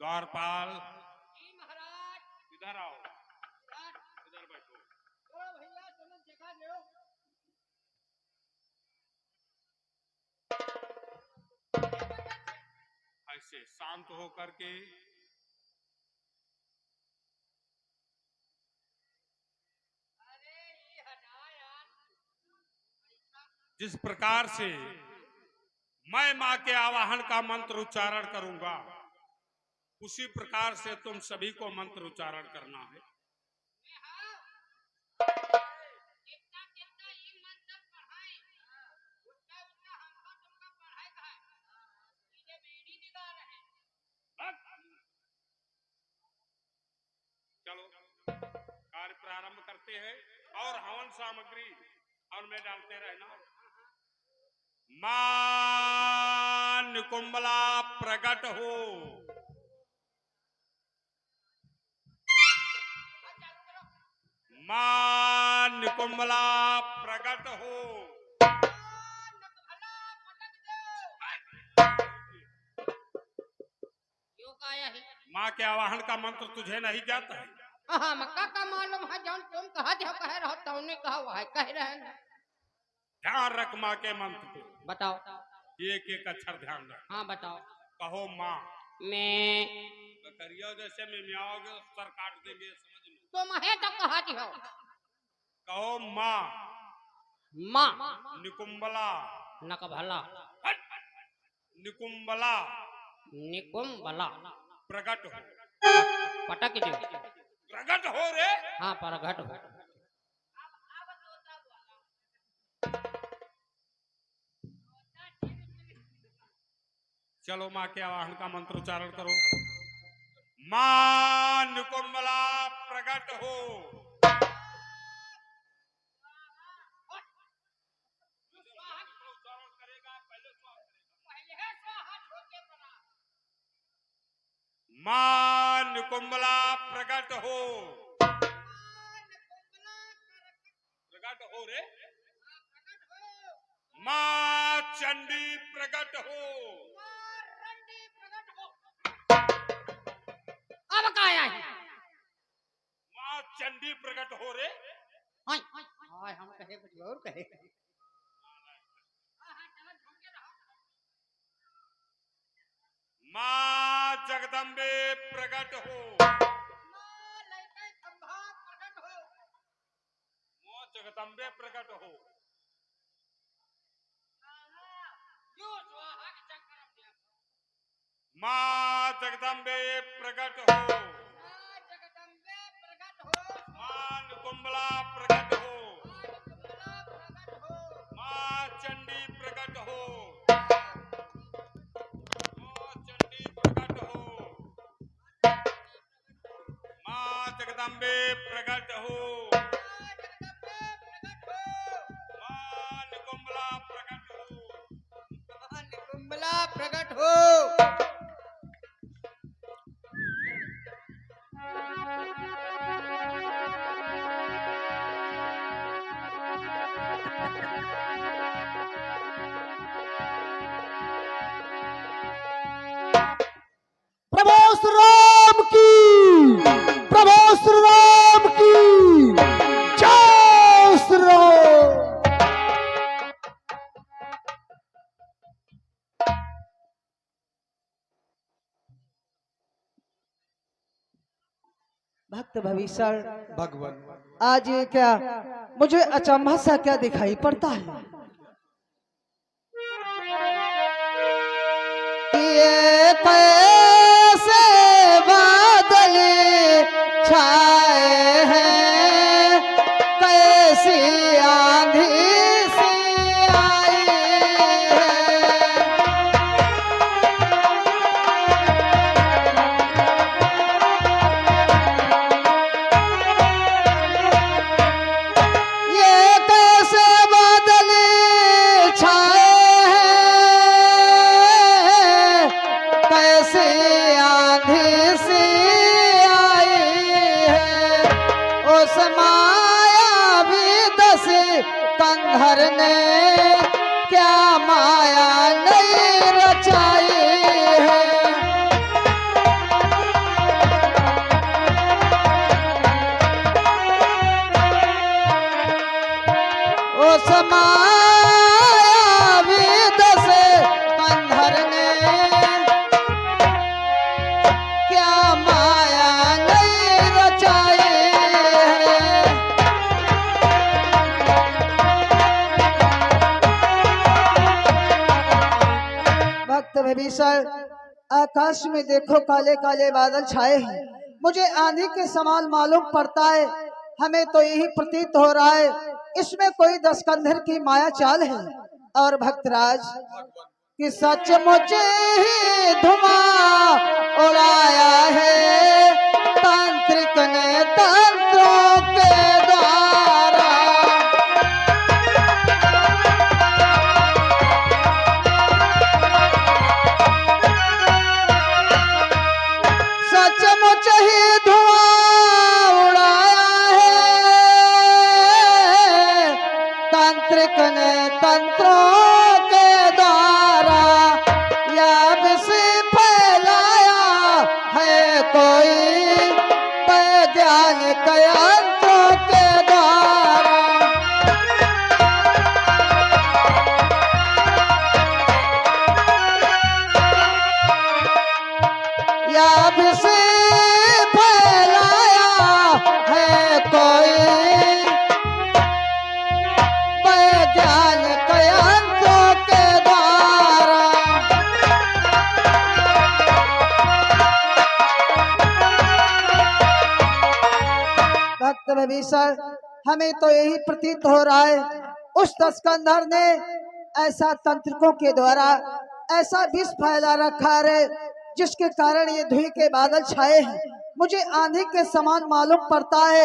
द्वारपाल जी महाराज। इधर आओ, इधर बैठो। भैया तुम जगह दो। ऐसे शांत होकर के जिस प्रकार से मैं मां के आवाहन का मंत्र उच्चारण करूंगा उसी प्रकार से तुम सभी को मंत्र उच्चारण करना है। चलो कार्य प्रारंभ करते हैं और हवन सामग्री हवन में डालते रहना। मां निकुंबला प्रकट हो। मां निकुंबला प्रकट हो। मां के आवाहन का मंत्र तुझे नहीं जाता है? हाँ मक्का का मालूम है जौन तुम कहा जो कह रहा हो तुमने कहा वह कह रहे हैं। ध्यान रख मां के मंत्र को। बताओ। एक एक अक्षर ध्यान रख। हाँ बताओ। कहो मां। मैं करियो जैसे में मियाओगे सर काट देंगे समझ लो। तुम है तो कहा जो कहो मां। मां निकुंबला नकभला निकुंबला निकुंबला प्रकट हो। पटक दो। प्रकट हो रे। हाँ प्रकट हो। चलो मां के आवाहन का मंत्र उच्चारण करो। मां निकुंबला प्रकट हो। मां निकुंबला प्रकट हो। प्रकट हो रे। मां चंडी प्रकट हो। अब का आया है? मां चंडी प्रकट हो रे। हाय हम कहे कुछ और कहे। मां जगदम्बे प्रकट हो। मां जगदम्बे प्रकट हो। मां जगदम्बे प्रकट हो। मां निकुंबला प्रकट हो। मां चंडी प्रकट हो। मां चंडी प्रकट हो। मां जगदम्बे प्रकट हो। मां निकुंबला प्रकट हो। निकुंबला प्रकट हो। प्रभु श्री राम की, प्रभु श्री राम की जय श्री राम। भक्त भविष्य भगवान आज ये क्या मुझे अचंभा सा क्या दिखाई पड़ता है? ये कैसे बादल छाए हैं, कैसी आंधी सी आई है। ये कैसे बादल छाए हैं, कैसे आंधी सी आई है। उस मायावी दस कंधर ने क्या माया नहीं रचाई है। विषय आकाश में देखो काले काले बादल छाए हैं, मुझे आंधी के समान मालूम पड़ता है। हमें तो यही प्रतीत हो रहा है इसमें कोई दस्कंधर की माया चाल है। और भक्तराज कि सचमुच ही धुआं उड़ाया है तांत्रिक ने तंत्रों के द्वारा। सचमुच ही धुआं उड़ाया है तांत्रिक ने तंत्रों के द्वारा। या विष फैलाया है कोई वैज्ञानिक यंत्रों के द्वारा। या विष फैलाया है कोई वैज्ञानिक यंत्रों के द्वारा। भक्त विभीषण हमें तो यही प्रतीत हो रहा है उस दस्कंधर ने ऐसा तंत्रिकों के द्वारा ऐसा विष फैला रखा है जिसके कारण ये धुएं के बादल छाए हैं। मुझे आंधी के समान मालूम पड़ता है।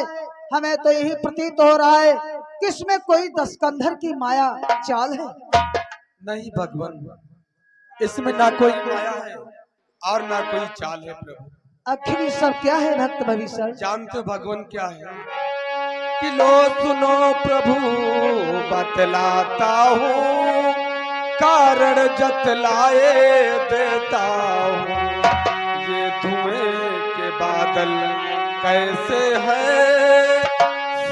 हमें तो यही प्रतीत हो रहा है कि इसमें कोई दस्कंधर की माया चाल है। नहीं भगवान, इसमें ना कोई माया है और ना कोई चाल है प्रभु। आखिर ये सब क्या है भक्त भविष्य? जानते हो भगवान क्या है कि लो सुनो प्रभु बतलाता हूँ, कारण जतलाए देता हूँ। ये धुएं के बादल कैसे है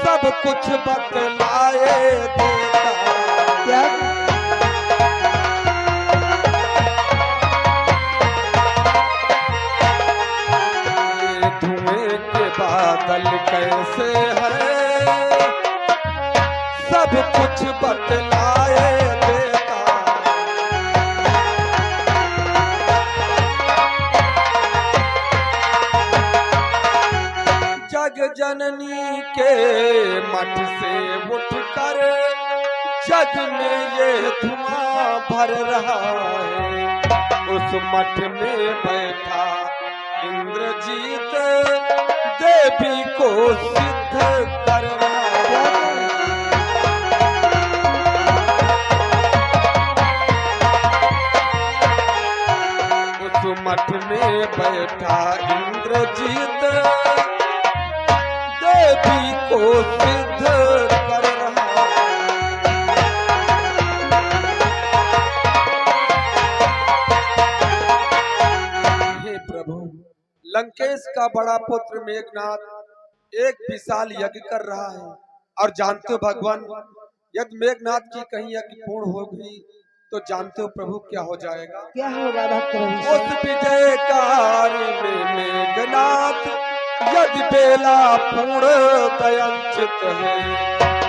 सब कुछ बतलाए देता हूँ। क्या ये धुएं के बादल कैसे है सब कुछ बतलाए देता। जग जननी के मठ से उठकर जग में ये धुआं भर रहा है। उस मठ में बैठा इंद्रजीत देवी को सिद्ध कर रहा है। उस मठ में बैठा इंद्रजीत देवी को सिद्ध कर रहा है। हे प्रभु, लंकेश का बड़ा पुत्र मेघनाथ एक विशाल यज्ञ कर रहा है और जानते हो भगवान यदि मेघनाथ की कहीं यज्ञ पूर्ण हो गई तो जानते हो प्रभु क्या हो जाएगा? क्या होगा भक्त भविष्य? उस विजय कार्य में मेघनाथ यदि बेला पूर्ण दयांचित है।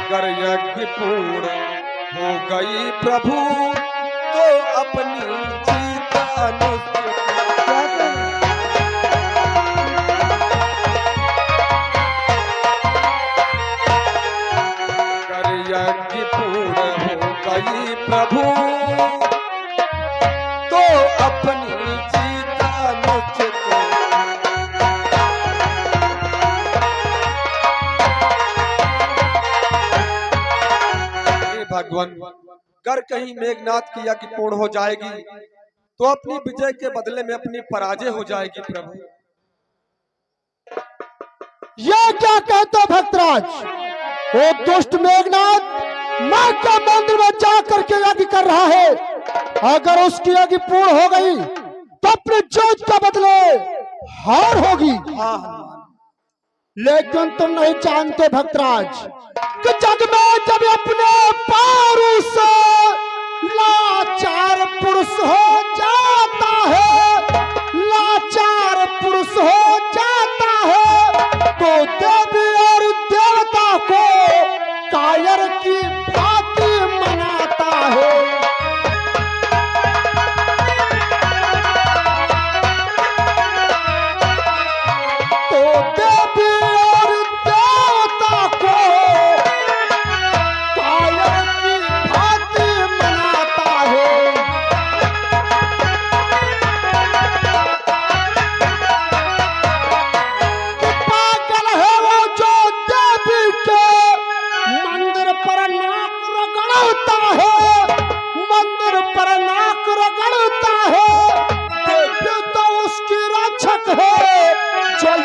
कर यज्ञ पूर्ण हो गई प्रभु तो अपनी जीत अनुचित। कर यज्ञ पूर्ण हो गई प्रभु तो अपनी जीत अनुचित। भगवान कर कहीं मेघनाथ की यज्ञ पूर्ण हो जाएगी तो अपनी विजय के बदले में अपनी पराजय हो जाएगी प्रभु। ये क्या कहते हो भक्तराज? वो दुष्ट मेघनाथ मां के मंदिर में जाकर के यज्ञ कर रहा है। अगर उसकी यज्ञ पूर्ण हो गई तो अपने जीत का बदले हार होगी। हाँ लेकिन तुम नहीं जानते भक्तराज कि जग में जब अपने पारू से लाचार पुरुष हो जाता है, लाचार पुरुष हो जाता है तो देवी और देवता को कायर की भांति मनाता है।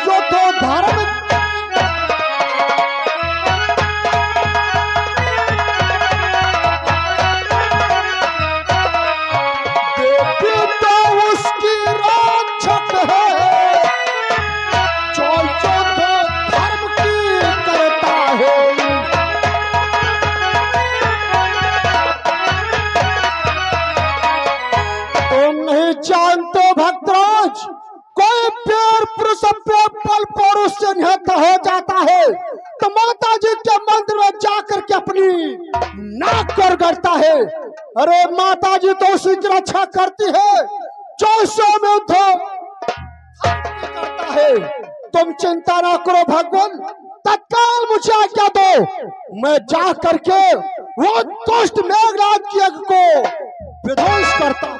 जो तो धर्म देवी तो उसकी रक्षक है, जो तो धर्म की करता है। तुम नहीं जानते भक्तराज, कोई प्यार पुरुष अपने पल पुरुष से निहत हो जाता है तो माता जी के मंदिर में जाकर के अपनी नाक को रगड़ता है। अरे माता जी तो उसी की रक्षा करती है जो में उद्धव करता है। तुम चिंता ना करो भगवान, तत्काल मुझे आज्ञा दो, मैं जा करके वो दुष्ट मेघनाथ की यज्ञ को विध्वंस करता हूं।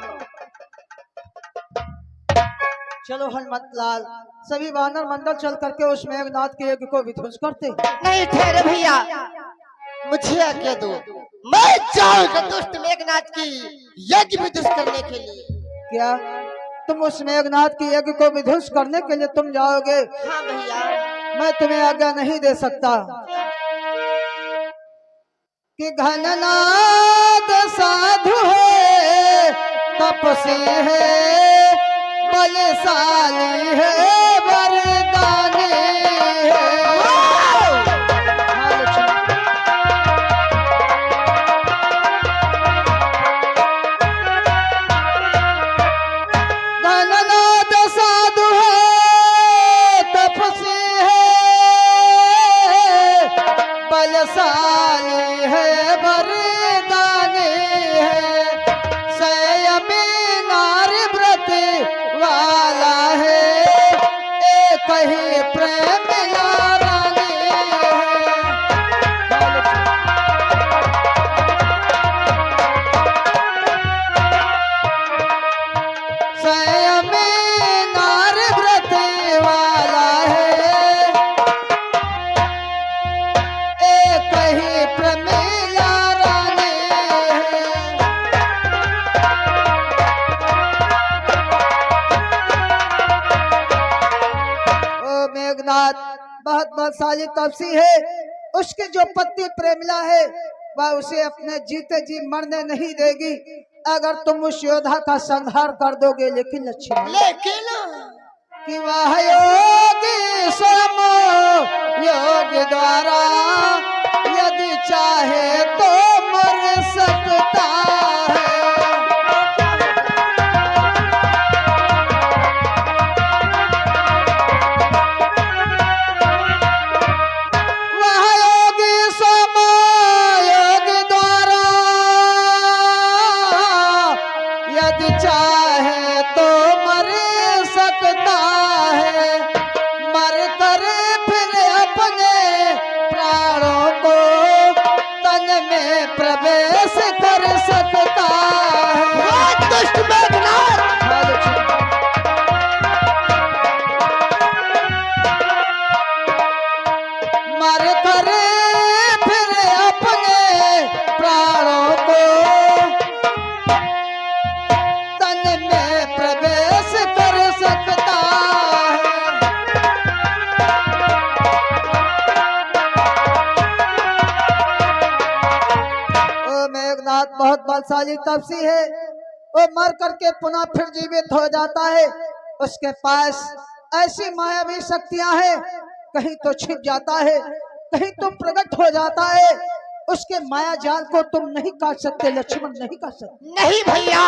चलो हनुमत लाल, सभी वानर मंडल चल करके उस मेघनाथ के यज्ञ को विध्वंस करते हैं। नहीं ठहरे भैया, मुझे आज्ञा दो, मैं जाऊंगा दुष्ट मेघनाथ की यज्ञ विध्वंस करने के लिए। क्या तुम उस मेघनाथ की यज्ञ को विध्वंस करने के लिए तुम जाओगे? हाँ भैया। मैं तुम्हें आज्ञा नहीं दे सकता कि घननाद साधु है, तपसी है, बलशाली है, वरदानी है। घननाद साधु है, तपसी है, बलशाली है, वरदानी है, संयमी नारी व्रत वाला है, एक ही प्रेम यारानी है। संयमी नारी व्रत वाला है, एक ही प्रेम यारानी है। मेघनाथ बहुत बलशाली तपसी है, उसकी जो पत्नी प्रेमिला है वह उसे अपने जीते जी मरने नहीं देगी अगर तुम उस योद्धा का संहार कर दोगे। लेकिन कि वह योगी सम योग द्वारा यदि चाहे तो मर सकता है। चाहे तो मर सकता है, मर कर फिर अपने प्राणों को तन में प्रवेश कर सकता है। दुष्ट मेघनाथ मर कर फिर अपने प्राणों को प्रवेश कर सकता है। ओ मेघनाथ बहुत बलशाली तपसी है, वो मर करके पुनः फिर जीवित हो जाता है। उसके पास ऐसी मायावी शक्तियां हैं, कहीं तो छिप जाता है, कहीं तो प्रकट हो जाता है। उसके माया जाल को तुम नहीं काट सकते लक्ष्मण, नहीं काट सकते। नहीं भैया,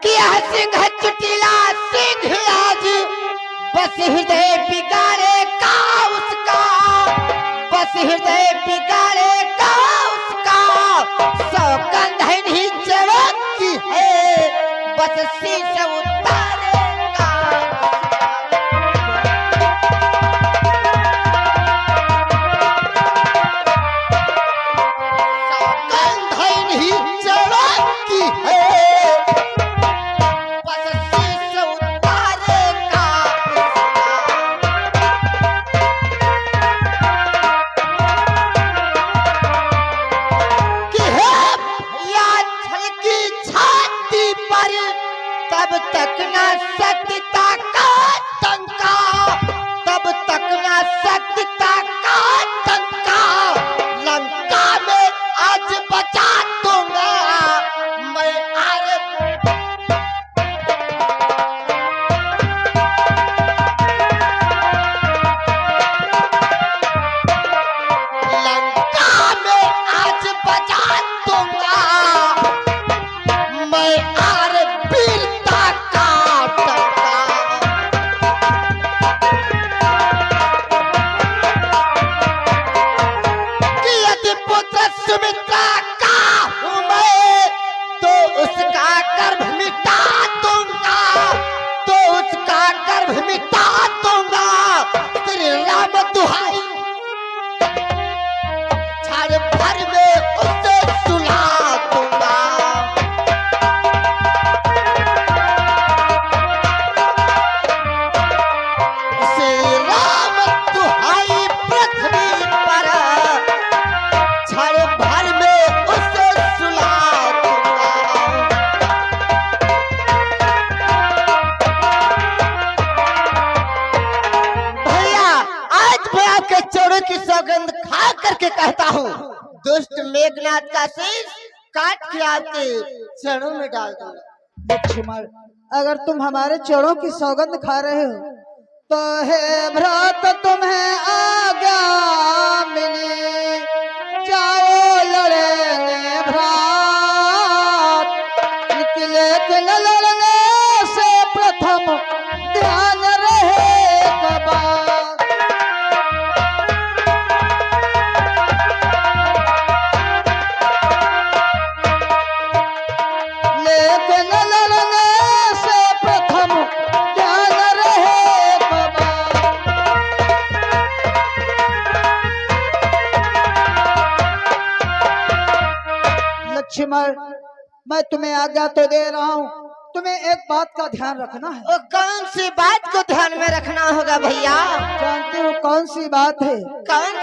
किया सिंह चुटिला सिंह आज, बस हृदय बिगाड़े का उसका, बस हृदय बिगाड़े का उसका, सौ कंधन ही चमकती है, बस शीश उतारे का। सौ कंधन ही चमकती है, तब तक गर्भ मिटा दूंगा तेरे राम दुहाई क्षण भर में उसे सुला दूंगा श्री राम दुहाई पृथ्वी पर क्षण भर में उसे सुला दूंगा भैया आज मैं आपके चरणों की सौगंध खा करके कहता हूँ दुष्ट मेघनाथ का शीश काट के आपके चरणों में डाल दूंगा। लक्ष्मण, अगर तुम हमारे चरणों की सौगंध खा रहे हो तो हे भ्रात तुम्हें आज्ञा मिली, जाओ लड़ेंगे भ्रात, लेकिन लड़ने से प्रथम ध्यान रहे बात। लेकिन लड़ने से प्रथम ध्यान रहे बात। लक्ष्मण, मैं तुम्हें आज्ञा तो दे रहा हूँ, तुम्हें एक बात का ध्यान रखना है। वो कौन सी बात को ध्यान में रखना होगा भैया? जानते हो कौन सी बात है? कौन